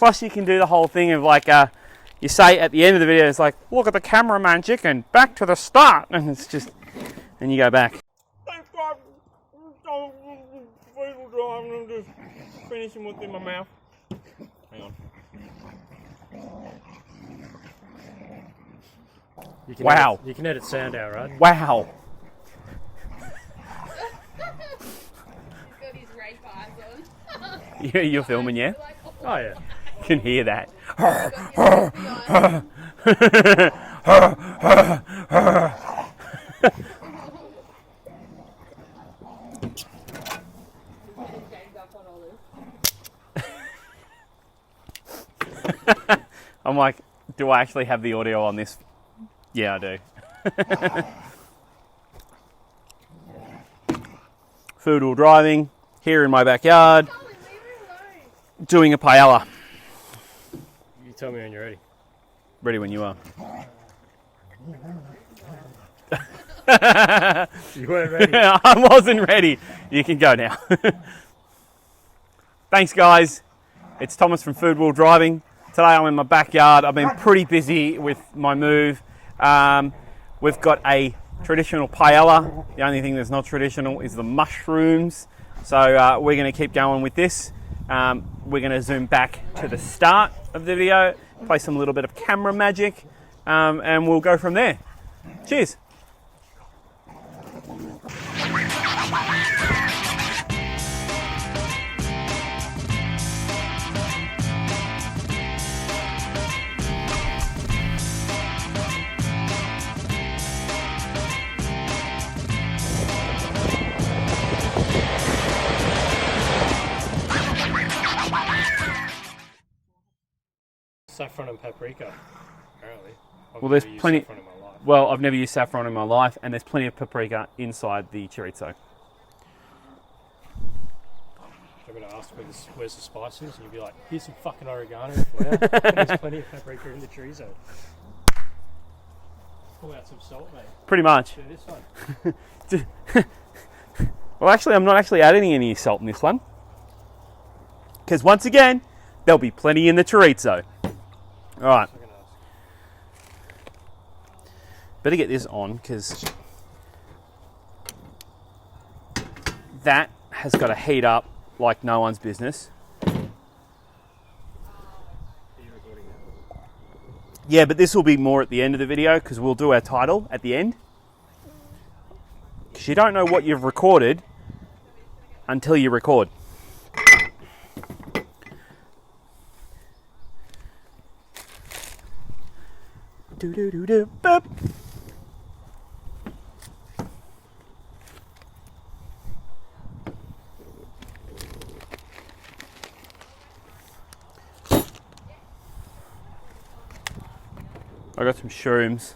Plus you can do the whole thing of like, you say at the end of the video, it's like, look at the camera magic and back to the start. And it's just, and you go back. Thanks God, I'm just finishing what's in my mouth. Hang on. Wow. You can edit sound out, right? Wow. You're filming, yeah? Oh, yeah. You can hear that. I'm like, do I actually have the audio on this? Yeah, I do. Food while driving, here in my backyard, doing a paella. You tell me when you're ready. Ready when you are. You weren't ready. I wasn't ready. You can go now. Thanks, guys. It's Thomas from Food While Driving. Today I'm in my backyard. I've been pretty busy with my move. We've got a traditional paella. The only thing that's not traditional is the mushrooms. So we're going to keep going with this. We're going to zoom back to the start of the video, play some little bit of camera magic, and we'll go from there. Cheers. Saffron and paprika, apparently. Well, there's plenty. Well, I've never used saffron in my life, and there's plenty of paprika inside the chorizo. I'm going to ask where's the spices, and you'll be like, here's some fucking oregano for you. There's plenty of paprika in the chorizo. Pull out some salt, mate. Pretty much. Do this one. Well, actually, I'm not actually adding any salt in this one. Because once again, there'll be plenty in the chorizo. All right. Better get this on because that has got to heat up like no one's business. Yeah, but this will be more at the end of the video because we'll do our title at the end. Because you don't know what you've recorded until you record. Do do do do boop. I got some shrooms.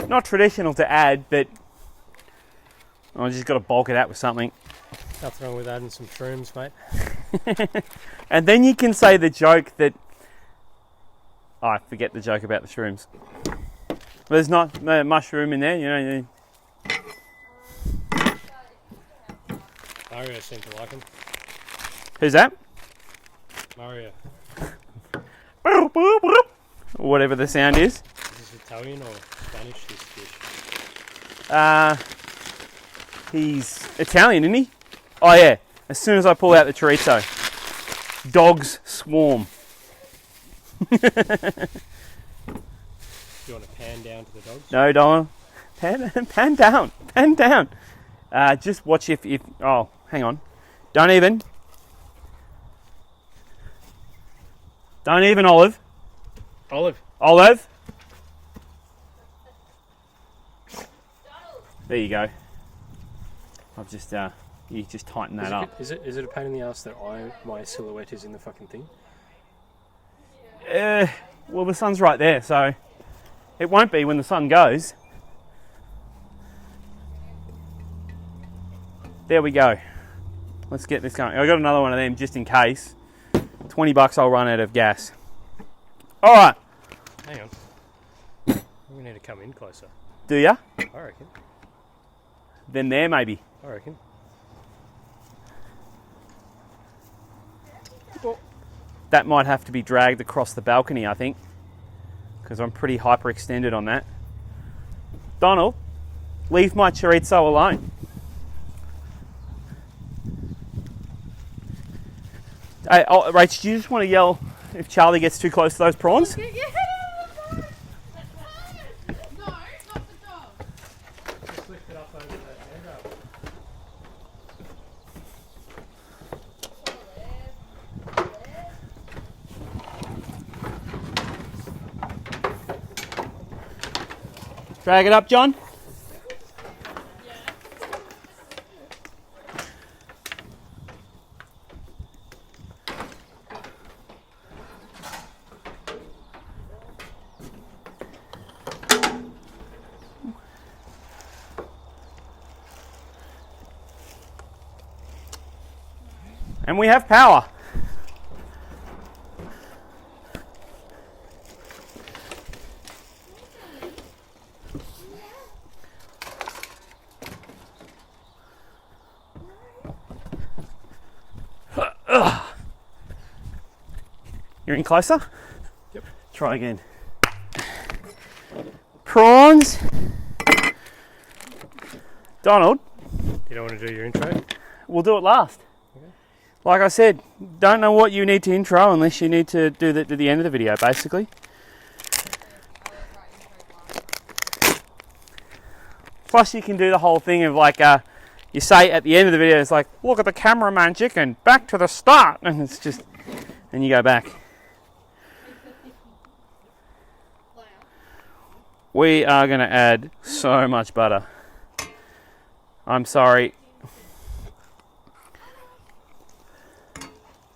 Not traditional to add, but I just got to bulk it out with something. Nothing wrong with adding some shrooms, mate. And then you can say the joke that... Oh, I forget the joke about the shrooms. There's not mushroom in there, you know. Mario seemed to like them. Who's that? Mario. Whatever the sound is. Is this Italian or Spanish, this dish? He's Italian, isn't he? Oh yeah, as soon as I pull out the chorizo, dogs swarm. Do you want to pan down to the dogs? No, don't. Pan down. Just watch if... Oh, hang on. Don't even, Olive. Olive. There you go. I've just, you just tighten that up. Is it a pain in the ass that my silhouette is in the fucking thing? Well, the sun's right there, so it won't be when the sun goes. There we go. Let's get this going. I got another one of them just in case. $20 I'll run out of gas. All right. Hang on. We need to come in closer. Do ya? I reckon. Then there maybe. I reckon. that might have to be dragged across the balcony, I think, because I'm pretty hyperextended on that. Donald, leave my chorizo alone. Hey, Rach, do you just want to yell if Charlie gets too close to those prawns? Get your head out of the boat! No, not the dog. Just lift it up over that handrail. Drag it up, John. And we have power. You're in closer? Yep. Try again. Prawns. Donald, You don't want to do your intro? we'll do it last. Okay. Like I said, don't know what you need to intro unless you need to do that to the end of the video, basically. Plus you can do the whole thing of like, you say at the end of the video, it's like, look at the cameraman chicken, back to the start. And it's just, and you go back. We are going to add so much butter. I'm sorry.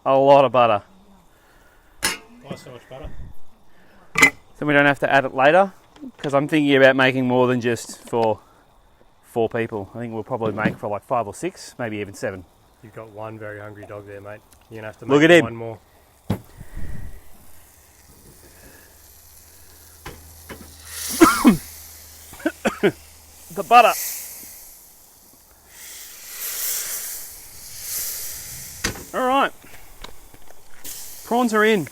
A lot of butter. Why so much butter? So we don't have to add it later, because I'm thinking about making more than just for 4 people. I think we'll probably make for like 5 or 6, maybe even 7. You've got one very hungry dog there, mate. You're going to have to Look make at him. one more. The butter. All right. Prawns are in.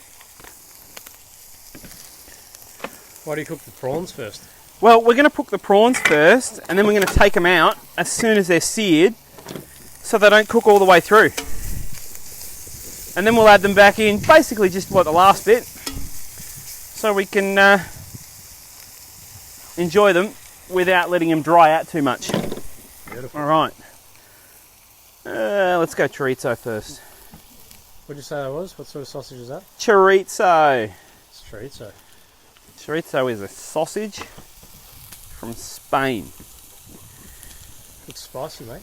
Why do you cook the prawns first? Well, we're going to cook the prawns first, and then we're going to take them out as soon as they're seared, so they don't cook all the way through. And then we'll add them back in, basically just the last bit, so we can enjoy them without letting them dry out too much. Beautiful. All right. Let's go chorizo first. What did you say that was? What sort of sausage is that? Chorizo. It's chorizo. Chorizo is a sausage from Spain. Looks spicy, mate.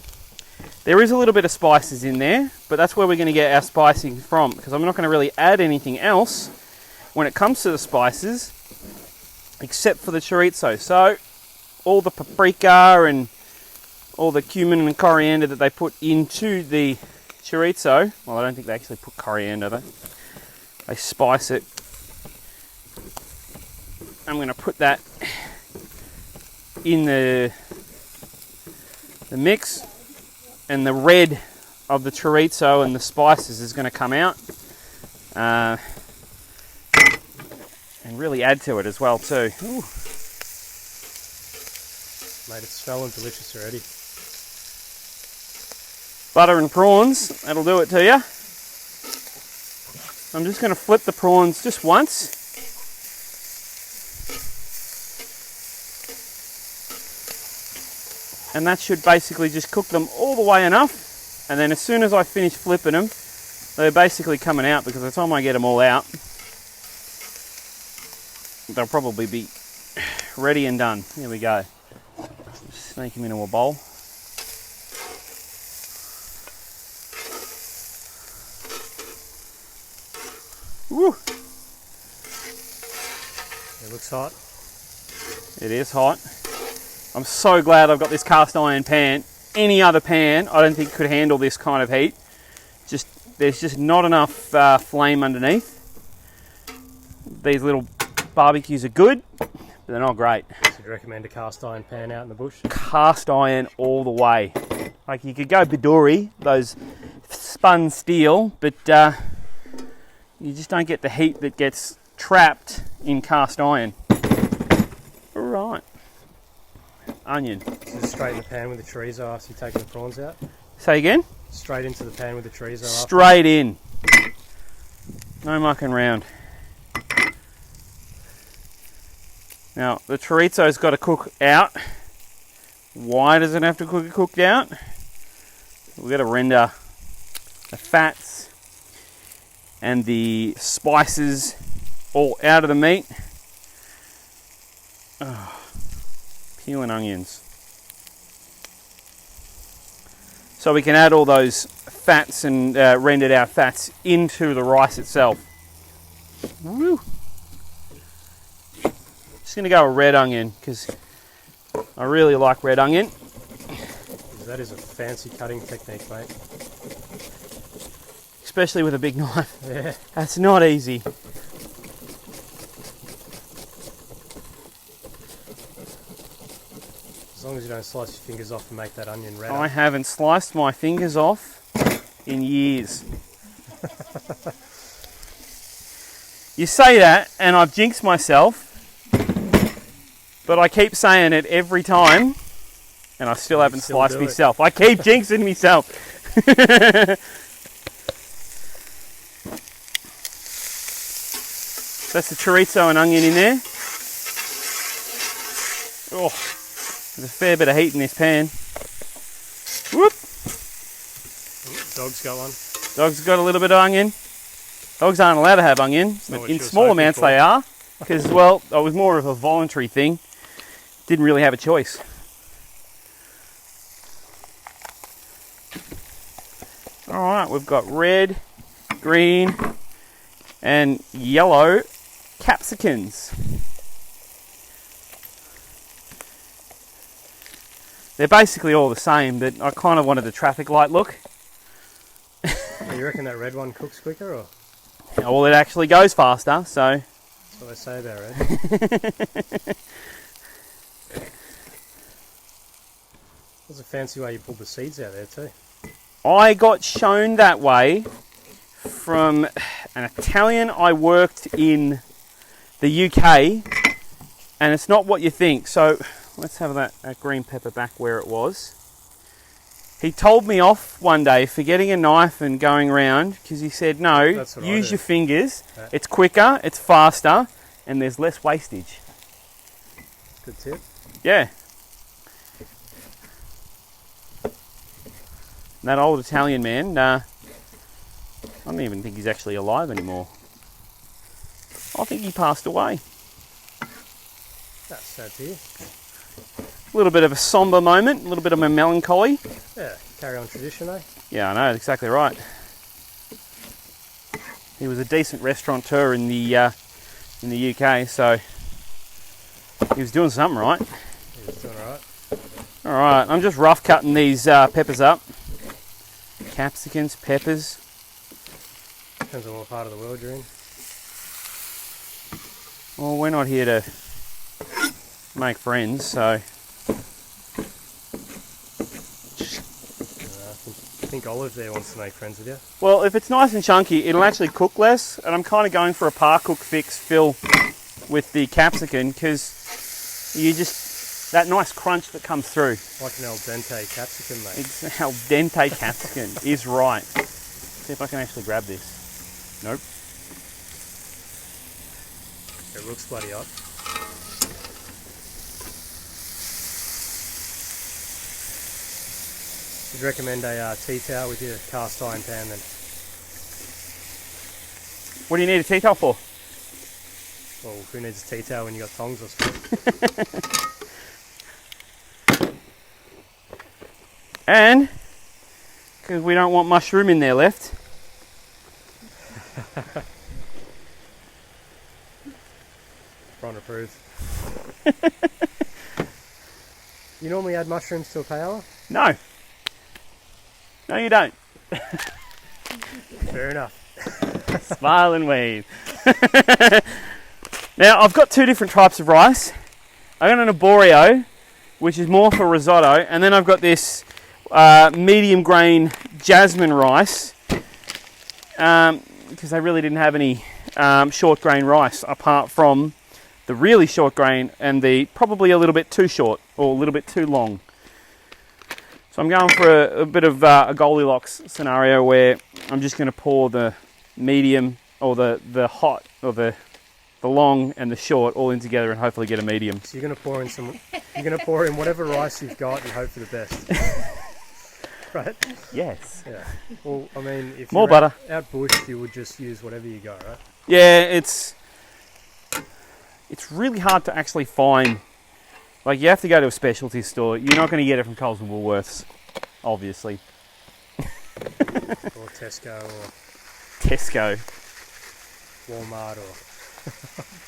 There is a little bit of spices in there, but that's where we're going to get our spicing from, because I'm not going to really add anything else when it comes to the spices except for the chorizo. So all the paprika and all the cumin and coriander that they put into the chorizo, well, I don't think they actually put coriander, they spice it. I'm going to put that in the mix, and the red of the chorizo and the spices is going to come out and really add to it as well too. Ooh. Mate, it's smelling delicious already. Butter and prawns, that'll do it to you. I'm just going to flip the prawns just once. And that should basically just cook them all the way enough. And then as soon as I finish flipping them, they're basically coming out, because by the time I get them all out, they'll probably be ready and done. Here we go. Sneak them into a bowl. Woo! It looks hot. It is hot. I'm so glad I've got this cast iron pan. Any other pan, I don't think could handle this kind of heat. There's just not enough flame underneath. These little barbecues are good, but they're not great. So you'd recommend a cast iron pan out in the bush? Cast iron all the way. Like, you could go Bidori, those spun steel, but you just don't get the heat that gets trapped in cast iron. All right. Onion. So just straight in the pan with the chorizo after you've taken the prawns out. Say again? Straight into the pan with the chorizo after. Straight in. No mucking around. Now, the chorizo's got to cook out. Why does it have to cook cooked out? We've got to render the fats and the spices all out of the meat. Oh, peeling onions. So we can add all those fats and rendered out fats into the rice itself. Woo! Just going to go with red onion because I really like red onion. That is a fancy cutting technique, mate. Especially with a big knife. Yeah. That's not easy. As long as you don't slice your fingers off and make that onion red. I haven't sliced my fingers off in years. You say that and I've jinxed myself, but I keep saying it every time and I still haven't sliced myself. I keep jinxing myself. That's the chorizo and onion in there. Oh, there's a fair bit of heat in this pan. Whoop! Dog's got one. Dog's got a little bit of onion. Dogs aren't allowed to have onion, but in small amounts they are. Because, well, it was more of a voluntary thing. Didn't really have a choice. Alright, we've got red, green, and yellow capsicums. They're basically all the same, but I kind of wanted the traffic light look. You reckon that red one cooks quicker, or? Well, it actually goes faster, so... That's what they say about red. There's a fancy way you pulled the seeds out there too. I got shown that way from an Italian I worked in the UK, and it's not what you think. So let's have that green pepper back where it was. He told me off one day for getting a knife and going around because he said, no, use your fingers. Yeah. It's quicker, it's faster, and there's less wastage. Good tip. Yeah. That old Italian man, I don't even think he's actually alive anymore. I think he passed away. That's sad to hear. A little bit of a somber moment, a little bit of a melancholy. Yeah, carry on tradition, eh? Yeah, I know, exactly right. He was a decent restaurateur in the UK, so he was doing something right. He was doing alright. Alright, I'm just rough cutting these peppers up. Capsicums, peppers. Depends on what part of the world you're in. Well, we're not here to make friends, so... I think Olive there wants to make friends with you. Well, if it's nice and chunky, it'll actually cook less, and I'm kind of going for a par cook fix fill with the capsicum, because you just... that nice crunch that comes through. Like an al dente capsicum, mate. It's al dente capsicum is right. See if I can actually grab this. Nope. It looks bloody hot. You'd recommend a tea towel with your cast iron pan then? What do you need a tea towel for? Well, who needs a tea towel when you got tongs, I suppose? And, because we don't want mushroom in there left. Prawn approved. You normally add mushrooms to a paella? No. No, you don't. Fair enough. Smile and wave. Now, I've got two different types of rice. I've got an arborio, which is more for risotto, and then I've got this medium grain jasmine rice. because they really didn't have any short grain rice apart from the really short grain and the probably a little bit too short or a little bit too long. So I'm going for a bit of a Goldilocks scenario where I'm just going to pour the medium or the hot or the long and the short all in together and hopefully get a medium. So you're going to pour in whatever rice you've got and hope for the best. Right? Yes. Yeah. Well, I mean, if More you're butter. out bush, you would just use whatever you got, right? Yeah, it's really hard to actually find. Like, you have to go to a specialty store. You're not going to get it from Coles and Woolworths, obviously. Or Tesco or Tesco. Walmart or...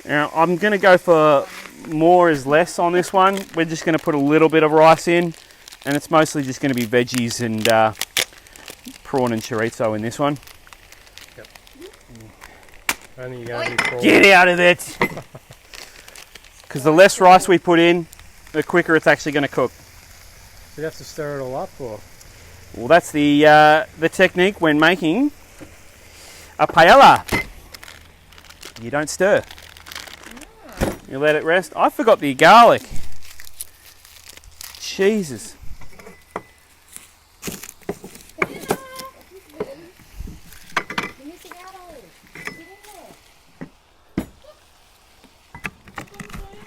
Now, I'm going to go for more is less on this one. We're just going to put a little bit of rice in, and it's mostly just going to be veggies and prawn and chorizo in this one. Yep. Only you're going to be prawn. Get out of it! Because the less rice we put in, the quicker it's actually going to cook. You'd have to stir it all up, or... Well, that's the technique when making a paella. You don't stir. You let it rest. I forgot the garlic. Jesus.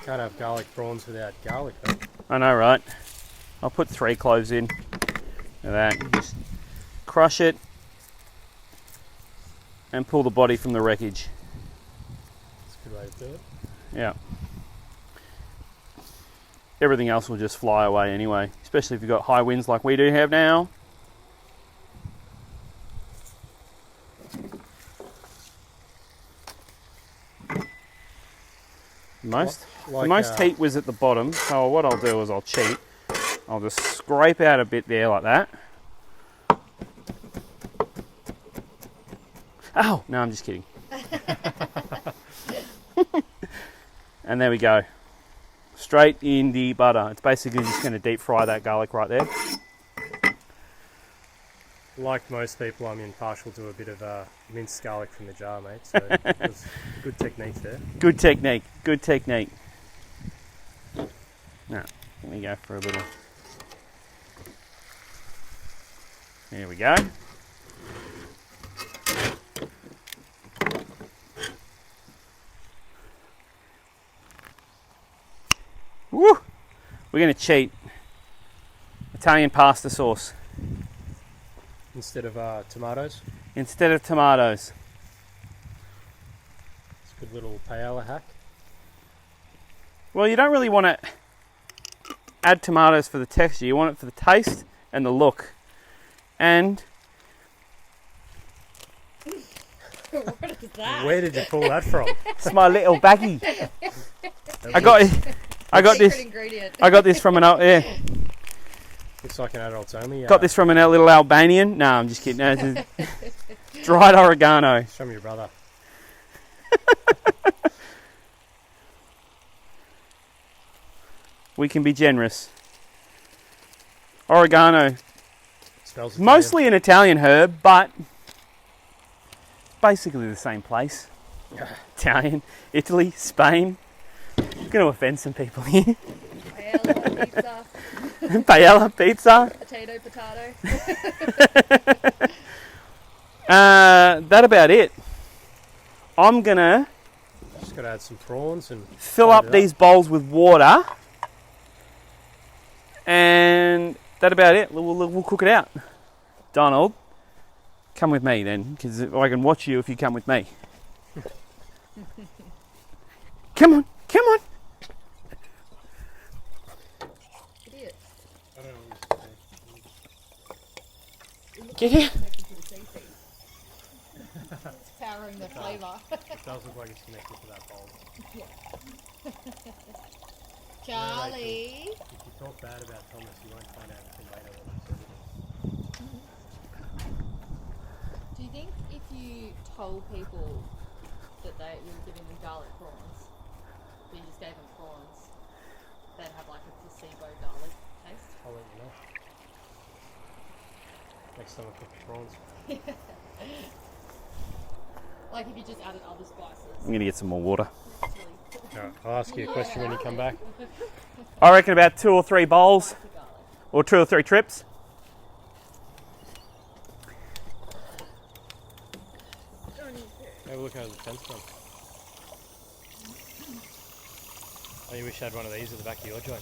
Can't have garlic prawns without garlic, though. I know, right? I'll put 3 cloves in. Look at that. Just crush it and pull the body from the wreckage. That's a good way to do it. Yeah. Everything else will just fly away anyway, especially if you've got high winds like we do have now. The most heat was at the bottom, so what I'll do is I'll cheat. I'll just scrape out a bit there like that. Oh, no, I'm just kidding. And there we go. Straight in the butter. It's basically just going to deep fry that garlic right there. Like most people, I'm impartial to a bit of minced garlic from the jar, mate. So it was good technique there. Good technique. Good technique. Now, let me go for a little. There we go. Woo! We're going to cheat. Italian pasta sauce. Instead of tomatoes. Instead of tomatoes. It's a good little paella hack. Well, you don't really want to add tomatoes for the texture. You want it for the taste and the look. And What is that? Where did you pull that from? it's my little baggie. I got Secret this. ingredient. I got this from an Looks like an adults only. got this from an little Albanian. No, I'm just kidding. No, it's dried oregano. It's from your brother. We can be generous. Oregano, Smells mostly an Italian herb, but basically the same place. Italian, Italy, Spain. I'm going to offend some people here. Paella, pizza, Paella, pizza. potato. That about it. I'm going to Just got to add some prawns and fill up these bowls with water. And that about it. We'll cook it out. Donald, come with me then, because I can watch you if you come with me. Come on, come on. Idiot. I don't know what Get here. It's powering the flavour. it does look like it's connected to that bowl. Charlie. If you talk bad about Thomas, you won't find out until later what he said. Do you think if you told people that you were giving them garlic prawns, but you just gave them prawns, they'd have like a placebo garlic taste? I'll let you know. Next time I cook prawns. Like if you just added other spices. I'm going to get some more water. It's really Alright, I'll ask you a question when you come back. I reckon about 2 or 3 bowls spicy garlic. or 2 or 3 trips. Have a look over the fence from. Oh, you wish I had one of these at the back of your joint.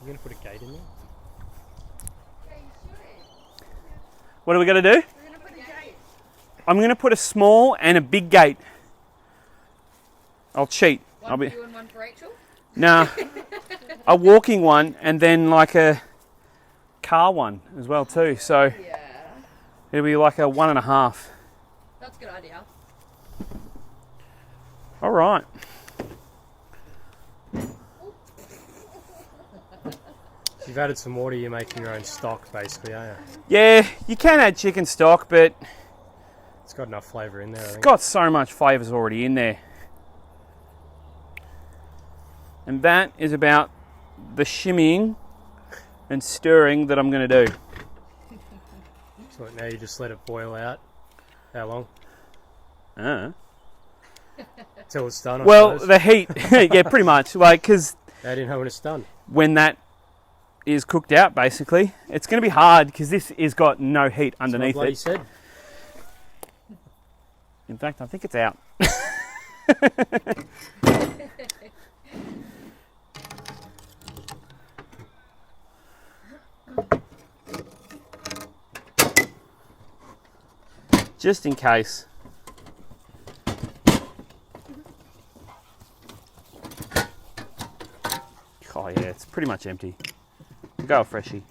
You gonna put a gate in there? What are we going to do? We're gonna put a gate. I'm going to put a small and a big gate. I'll cheat. One for you and one for Rachel. Nah, a walking one and then like a car one as well too. So Yeah. it'll be like a 1.5. That's a good idea. All right. You've added some water, you're making your own stock basically, aren't you? Yeah, you can add chicken stock, but It's got enough flavour in there, I it's think. got so much flavours already in there. And that is about the shimmying and stirring that I'm going to do. So now you just let it boil out. How long? Till it's done, I Well, suppose. the heat, yeah, pretty much. Like, because How do you know when it's done? when that is cooked out, basically, it's going to be hard because this has got no heat underneath That's what I it. said. In fact, I think it's out. Just in case. Oh yeah, it's pretty much empty. Go freshie.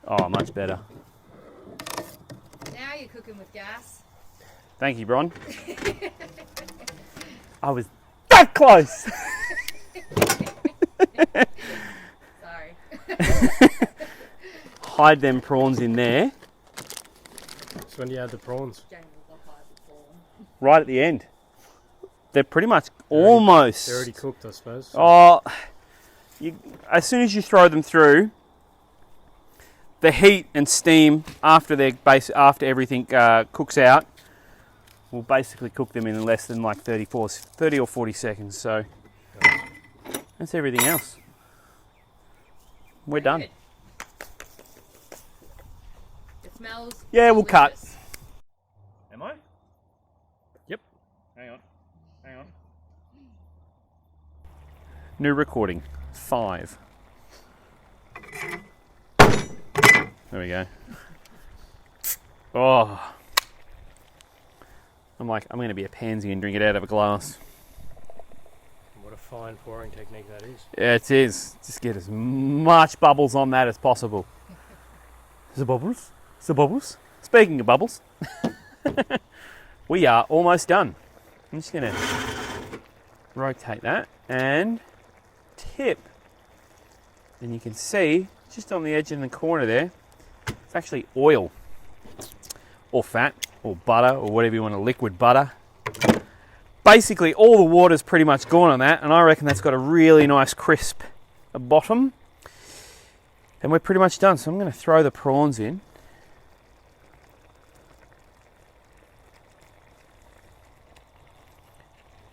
Oh, much better. Now you're cooking with gas. Thank you, Bron. I was that close. Sorry. Hide them prawns in there, So when do you add the prawns? Jamie will hide the prawn. right at the end. They're pretty much almost. They're already cooked, I suppose. Oh, as soon as you throw them through, the heat and steam after after everything cooks out will basically cook them in less than like 30 or 40 seconds. So that's everything else. We're done. Good. It smells. Yeah, we'll cut. delicious. Am I? Yep. Hang on. New recording. 5. There we go. Oh. I'm going to be a pansy and drink it out of a glass. What a fine pouring technique that is. Yeah, it is. Just get as much bubbles on that as possible. The bubbles? The bubbles? Speaking of bubbles, we are almost done. I'm just going to rotate that and tip. And you can see, just on the edge in the corner there, it's actually oil or fat or butter or whatever you want, a liquid butter. Basically, all the water's pretty much gone on that, and I reckon that's got a really nice crisp bottom. And we're pretty much done, so I'm going to throw the prawns in.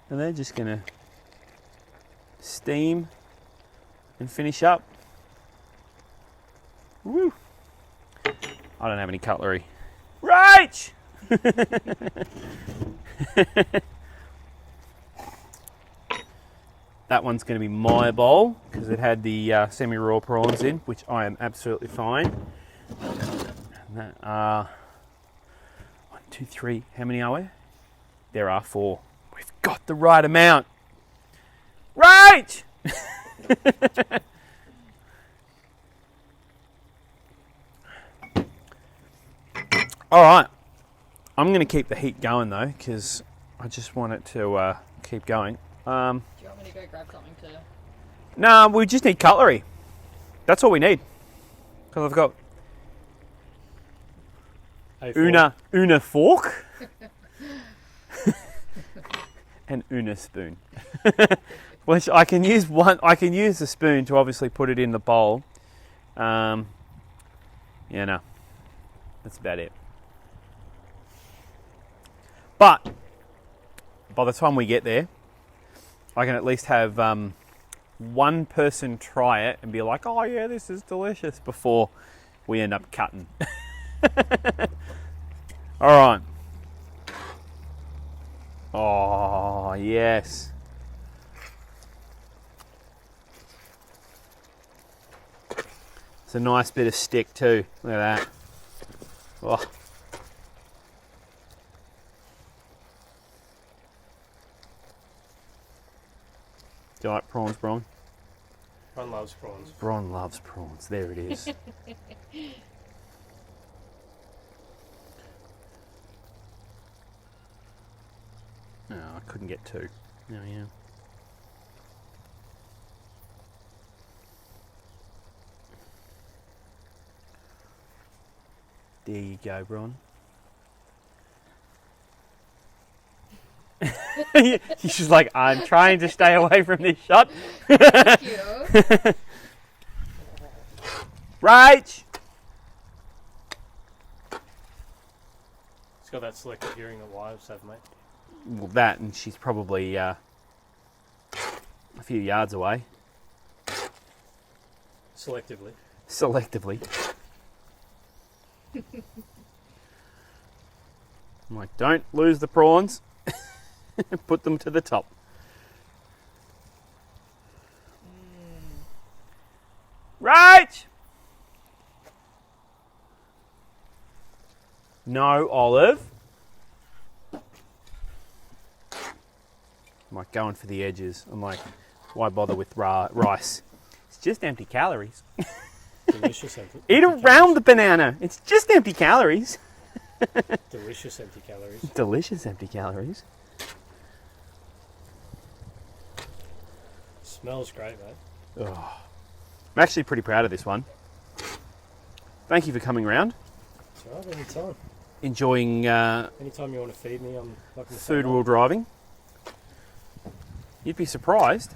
And they're just going to steam and finish up. Woo! I don't have any cutlery. Right! That one's going to be my bowl because it had the semi-raw prawns in, which I am absolutely fine. And that are 1, 2, 3. How many are there? There are 4. We've got the right amount. Right! All right. I'm going to keep the heat going though because I just want it to keep going. Do you want me to go grab something to? No, we just need cutlery. That's all we need. Because I've got A4. una fork and Una spoon. Which I can use I can use the spoon to obviously put it in the bowl. Yeah, no. That's about it. But by the time we get there, I can at least have one person try it and be like, oh yeah, this is delicious, before we end up cutting. All right. Oh, yes. It's a nice bit of stick too. Look at that. Oh. Do you like prawns, Bron? Prawn loves prawns. Bron loves prawns. There it is. No, I couldn't get two. Oh, yeah. There you go, Bron. She's just like, I'm trying to stay away from this shot. Thank you. Right. It's got that selective hearing that wives have, mate. Well, that, and she's probably a few yards away. Selectively. Selectively. I'm like, don't lose the prawns. Put them to the top. Right. No olive. I'm like going for the edges. I'm like, why bother with rice? It's just empty calories. Delicious empty. Eat around the banana. It's just empty calories. Delicious empty calories. Delicious empty calories. Smells great, mate. Oh. I'm actually pretty proud of this one. Thank you for coming round. It's all right, anytime. Enjoying Anytime you want to feed me, I'm not going to food wheel driving. You'd be surprised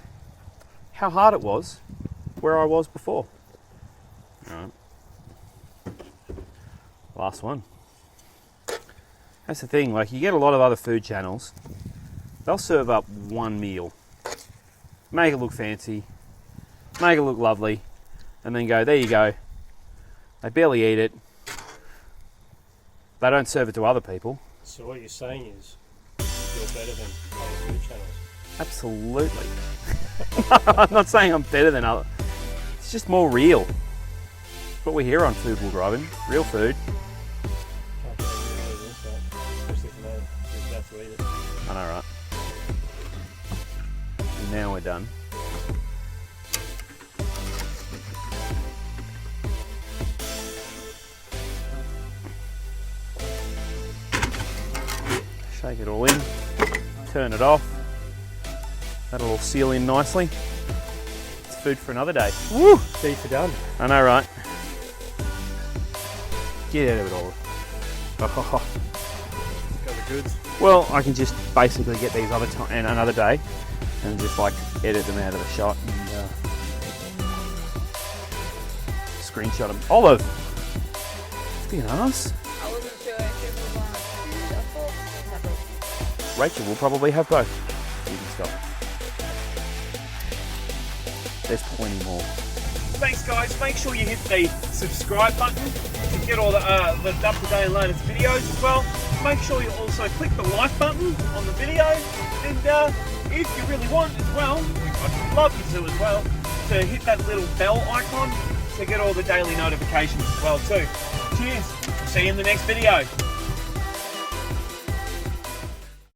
how hard it was where I was before. All right. Last one. That's the thing, like you get a lot of other food channels, they'll serve up one meal, make it look fancy, make it look lovely, and then go, there you go. They barely eat it. They don't serve it to other people. So what you're saying is you're better than other food channels. Absolutely. I'm not saying I'm better than other. It's just more real. That's what we hear on Food Wheel Driving. Real food. Can't get any of this, mate. Especially for me, who's about to eat it. I know, right? And now we're done. Shake it all in. Turn it off. That'll all seal in nicely. It's food for another day. Woo! Beef for done. I know, right? Get out of it all. Oh. Got the goods. Well, I can just basically get these other time and another day, and just like edit them out of the shot and screenshot them. Olive, be an ass. I wasn't sure if it was on food or pork. Rachel will probably have both. You can stop. There's plenty more. Thanks, guys. Make sure you hit the subscribe button to get all the up-to-date and latest videos as well. Make sure you also click the like button on the video, and if you really want as well, which I'd love you to as well, to hit that little bell icon to get all the daily notifications as well too. Cheers. See you in the next video.